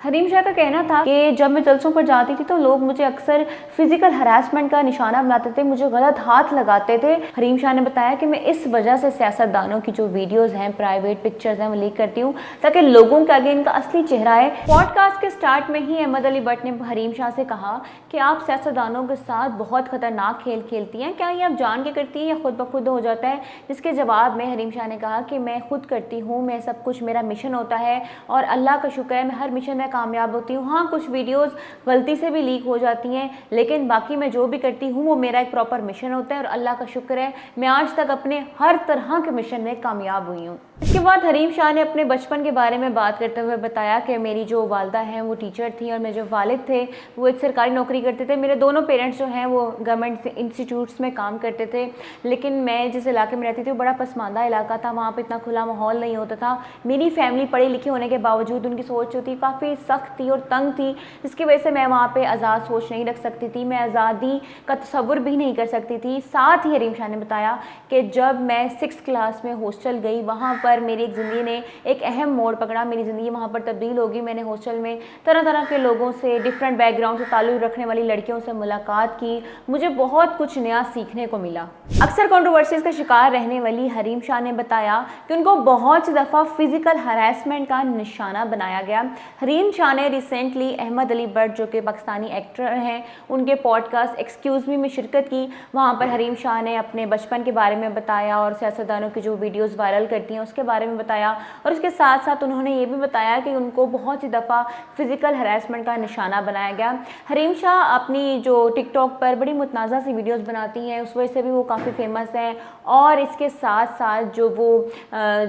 हरीम शाह का कहना था कि जब मैं जलसों पर जाती थी तो लोग मुझे अक्सर फिजिकल हरासमेंट का निशाना बनाते थे, मुझे गलत हाथ लगाते थे। हरीम शाह ने बताया कि मैं इस वजह से सियासतदानों की जो वीडियोस हैं, प्राइवेट पिक्चर्स हैं, वो लीक करती हूँ ताकि लोगों के आगे इनका असली चेहरा है। पॉडकास्ट के स्टार्ट में ही अहमद अली भट्ट ने हरीम शाह से कहा कि आप सियासतदानों के साथ बहुत खतरनाक खेल खेलती हैं, क्या ये आप जान के करती हैं या खुद ब खुद हो जाता है? जिसके जवाब में हरीम शाह ने कहा कि मैं खुद करती हूँ, मैं सब कुछ मेरा मिशन होता है और अल्लाह का शुक्र है मैं हर मिशन में कामयाब होती हूँ। हाँ, कुछ वीडियोस गलती से भी लीक हो जाती हैं, लेकिन बाकी मैं जो भी करती हूँ वो मेरा एक प्रॉपर मिशन होता है और अल्लाह का शुक्र है मैं आज तक अपने हर तरह के मिशन में कामयाब हुई हूँ। इसके बाद हरीम शाह ने अपने बचपन के बारे में बात करते हुए बताया कि मेरी जो वालदा हैं वो टीचर थी और मेरे जो वालिद थे वो एक सरकारी नौकरी करते थे। मेरे दोनों पेरेंट्स जो हैं वो गवर्नमेंट इंस्टीट्यूट्स में काम करते थे, लेकिन मैं जिस इलाके में रहती थी वो बड़ा पसमानदा इलाका था, वहाँ पर इतना खुला माहौल नहीं होता था। मेरी फैमिली पढ़ी लिखी होने के बावजूद उनकी सोच जो थी काफ़ी सख्त थी और तंग थी, जिसकी वजह से मैं वहाँ पे आज़ाद सोच नहीं रख सकती थी, मैं आज़ादी का तसव्वुर भी नहीं कर सकती थी। साथ ही हरीम शाह ने बताया कि जब मैं 6th क्लास में हॉस्टल गई, वहाँ पर मेरी एक ज़िंदगी ने एक अहम मोड़ पकड़ा, मेरी ज़िंदगी वहाँ पर तब्दील होगी। मैंने हॉस्टल में तरह तरह के लोगों से, डिफरेंट बैकग्राउंड से ताल्लुक़ रखने वाली लड़कियों से मुलाकात की, मुझे बहुत कुछ नया सीखने को मिला। अक्सर कंट्रोवर्सीज़ का शिकार रहने वाली हरीम शाह ने बताया कि उनको बहुत सी दफ़ा फिज़िकल हरासमेंट का निशाना बनाया गया। हरीम शाह ने रिसेंटली अहमद अली भट्ट जो कि पाकिस्तानी एक्टर हैं, उनके पॉडकास्ट एक्सक्यूज़ मी में शिरकत की। वहाँ पर हरीम शाह ने अपने बचपन के बारे में बताया और सियासतदानों की जो वीडियोस वायरल करती हैं उसके बारे में बताया, और उसके साथ साथ उन्होंने ये भी बताया कि उनको बहुत सी दफ़ा फिज़िकल हरासमेंट का निशाना बनाया गया। हरीम शाह अपनी जो टिकटॉक पर बड़ी मुतनाज़ा सी वीडियोज़ बनाती हैं, उस वजह से भी वो काफ़ी फेमस हैं, और इसके साथ साथ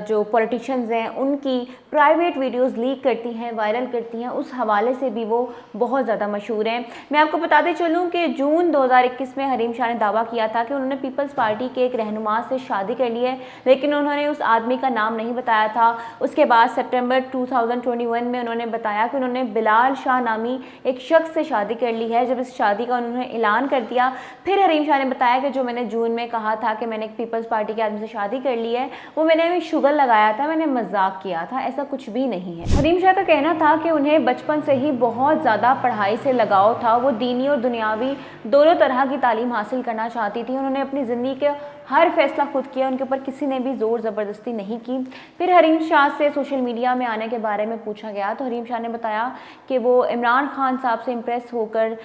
जो पॉलिटिशियंस हैं उनकी प्राइवेट वीडियोस लीक करती हैं, वायरल करती हैं, उस हवाले से भी वो बहुत ज़्यादा मशहूर हैं। मैं आपको बताते चलूँ कि जून 2021 में हरीम शाह ने दावा किया था कि उन्होंने पीपल्स पार्टी के एक रहनुमा से शादी कर ली है, लेकिन उन्होंने उस आदमी का नाम नहीं बताया था। उसके बाद सितंबर 2021 में उन्होंने बताया कि उन्होंने बिलाल शाह नामी एक शख्स से शादी कर ली है। जब इस शादी का उन्होंने ऐलान कर दिया, फिर हरीम शाह ने बताया कि जो मैंने जून में कहा था कि मैंने एक पीपल्स पार्टी के आदमी से शादी कर ली है, वो मैंने शुगर लगाया था, मैंने मजाक किया था, ऐसा कुछ भी नहीं है। हरीम शाह का कहना था कि उन्हें बचपन से ही बहुत ज़्यादा पढ़ाई से लगाव था, वो दीनी और दुनियावी दोनों तरह की तालीम हासिल करना चाहती थी। उन्होंने अपनी ज़िंदगी के हर फैसला खुद किया, उनके ऊपर किसी ने भी ज़ोर ज़बरदस्ती नहीं की। फिर हरीम शाह से सोशल मीडिया में आने के बारे में पूछा गया तो हरीम शाह ने बताया कि वो इमरान खान साहब से इम्प्रेस होकर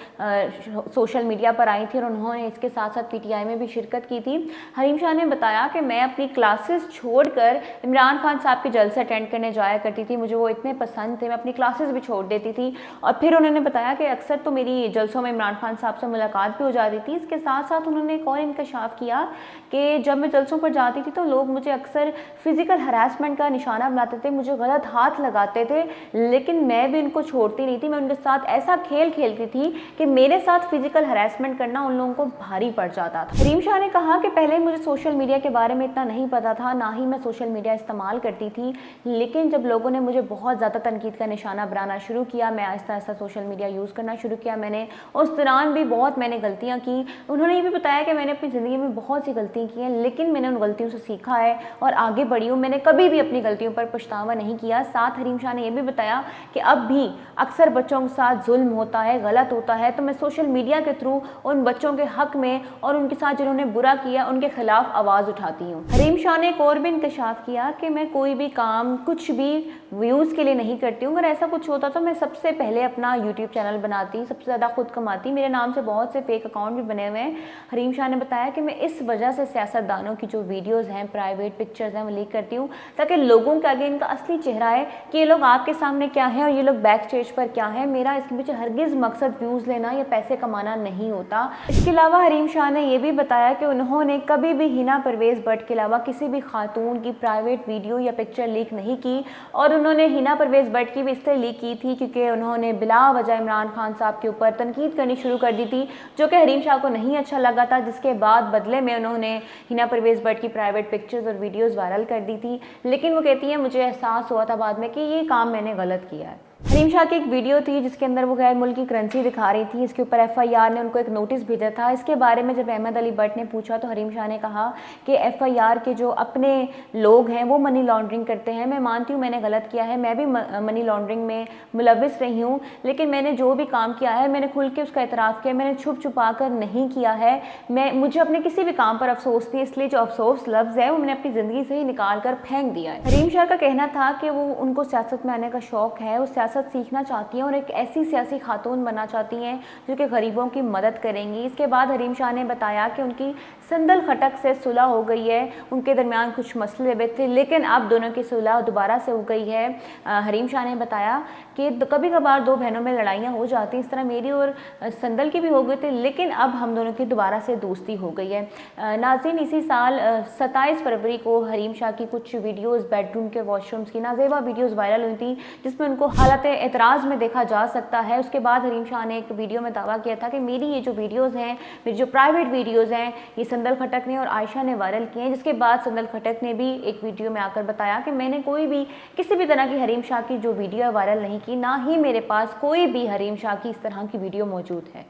सोशल मीडिया पर आई थी और उन्होंने इसके साथ साथ PTI में भी शिरकत की थी। हरीम शाह ने बताया कि मैं अपनी क्लासेस छोड़कर इमरान खान साहब के जलसे अटेंड करने जाया करती थी, मुझे वो इतने पसंद थे, मैं अपनी क्लासेस भी छोड़ देती थी। और फिर उन्होंने बताया कि अक्सर तो मेरी जलसों में इमरान खान साहब से मुलाकात भी हो जाती थी। इसके साथ साथ उन्होंने एक और इंकशाफ किया कि जब मैं जलसों पर जाती थी तो लोग मुझे अक्सर फिज़िकल हरासमेंट का निशाना बनाते थे, मुझे गलत हाथ लगाते थे, लेकिन मैं भी उनको छोड़ती नहीं थी। मैं उनके साथ ऐसा खेल खेलती थी कि मेरे साथ फिज़िकल हरासमेंट करना उन लोगों को भारी पड़ जाता था। हरीम शाह ने कहा कि पहले मुझे सोशल मीडिया के बारे में इतना नहीं पता था, ना ही मैं सोशल मीडिया इस्तेमाल करती थी, लेकिन जब लोगों ने मुझे बहुत ज़्यादा तनकीद का निशाना बनाना शुरू किया, मैं Aahista Aahista social media use करना शुरू किया। मैंने उस दौरान भी मैंने गलतियाँ की। उन्होंने ये भी बताया कि मैंने अपनी ज़िंदगी में बहुत सी गलतियाँ की हैं, लेकिन मैंने उन गलतियों से सीखा है और आगे बढ़ी हूँ। मैंने कभी भी अपनी गलतियों पर पछतावा नहीं किया। साथ हरीम शाह ने यह भी बताया कि अब भी अक्सर बच्चों के साथ जुल्म होता है, गलत होता है, तो मैं सोशल मीडिया के थ्रू उन बच्चों के हक में और उनके साथ जिन्होंने बुरा किया उनके खिलाफ आवाज़ उठाती हूँ। हरीम शाह ने एक और भी इंकशाफ किया कि मैं कोई भी काम कुछ भी व्यूज़ के लिए नहीं करती हूँ। अगर ऐसा कुछ होता तो मैं सबसे पहले अपना यूट्यूब चैनल बनाती, सबसे ज़्यादा खुद कमाती। मेरे नाम से बहुत से फेक अकाउंट भी बने हुए हैं। हरीम शाह ने बताया कि मैं इस वजह से सियासतदानों की जो वीडियोज़ हैं, प्राइवेट पिक्चर्स हैं, वो लीक करती हूँ ताकि लोगों के आगे इनका असली चेहरा है कि ये लोग आपके सामने क्या है और ये लोग बैक स्टेज पर क्या है। मेरा इसके पीछे हरगिज़ मकसद व्यूज़ लेना या पैसे कमाना नहीं होता। इसके अलावा हरीम शाह ने यह भी बताया कि उन्होंने कभी भी हिना परवेज़ भट्ट के अलावा किसी भी खातून की प्राइवेट वीडियो या पिक्चर लीक नहीं की, और उन्होंने हिना परवेज़ भट्ट की भी इसलिए लीक की थी क्योंकि उन्होंने बिला वजह इमरान खान साहब के ऊपर तनकीद करनी शुरू कर दी थी, जो कि हरीम शाह को नहीं अच्छा लगा था, जिसके बाद बदले में उन्होंने हिना परवेज़ भट्ट की प्राइवेट पिक्चर्स और वीडियोज़ वायरल कर दी थी। लेकिन वो कहती हैं मुझे एहसास हुआ था बाद में कि ये काम मैंने गलत किया है। हरीम शाह की एक वीडियो थी जिसके अंदर वो गैर मुल्की करेंसी दिखा रही थी। इसके ऊपर एफआईआर ने उनको एक नोटिस भेजा था। इसके बारे में जब अहमद अली भट्ट ने पूछा तो हरीम शाह ने कहा कि एफआईआर के जो अपने लोग हैं वो मनी लॉन्ड्रिंग करते हैं। मैं मानती हूँ मैंने गलत किया है, मैं भी मनी लॉन्ड्रिंग में मुलविस रही हूँ, लेकिन मैंने जो भी काम किया है मैंने खुल के उसका एतराफ़ किया, मैंने छुप छुपा कर नहीं किया है। मुझे अपने किसी भी काम पर अफसोस नहीं, इसलिए जो अफसोस लफ्ज़ है वो मैंने अपनी ज़िंदगी से ही निकाल कर फेंक दिया है। हरीम शाह का कहना था कि वो उनको सियासत में आने का शौक़ है, वो सियासत सीखना चाहती हैं और एक ऐसी सियासी खातून बनना चाहती हैं जो कि गरीबों की मदद करेंगी। इसके बाद हरीम शाह ने बताया कि उनकी संदल खटक से सुलह हो गई है, उनके दरमियान कुछ मसले भी थे लेकिन अब दोनों की सुलह दोबारा से हो गई है। हरीम शाह ने बताया कि कभी कभार दो बहनों में लड़ाइयाँ हो जाती, इस तरह मेरी और संदल की भी हो गई थी, लेकिन अब हम दोनों की दोबारा से दोस्ती हो गई है। नाज़रीन, इसी साल 27 फरवरी को हरीम शाह की कुछ वीडियोज़ बेडरूम के वॉशरूम्स की नाजेबा वीडियोज़ वायरल हुई थी जिसमें उनको हालत एतराज़ में देखा जा सकता है। उसके बाद हरीम शाह ने एक वीडियो में दावा किया था कि मेरी ये जो वीडियोज़ हैं, मेरी जो प्राइवेट वीडियोज़ हैं, ये संदल खटक ने और आयशा ने वायरल किए हैं। जिसके बाद संदल खटक ने भी एक वीडियो में आकर बताया कि मैंने कोई भी किसी भी तरह की हरीम शाह की जो वीडियो है वायरल नहीं की, ना ही मेरे पास कोई भी हरीम शाह की इस तरह की वीडियो मौजूद है।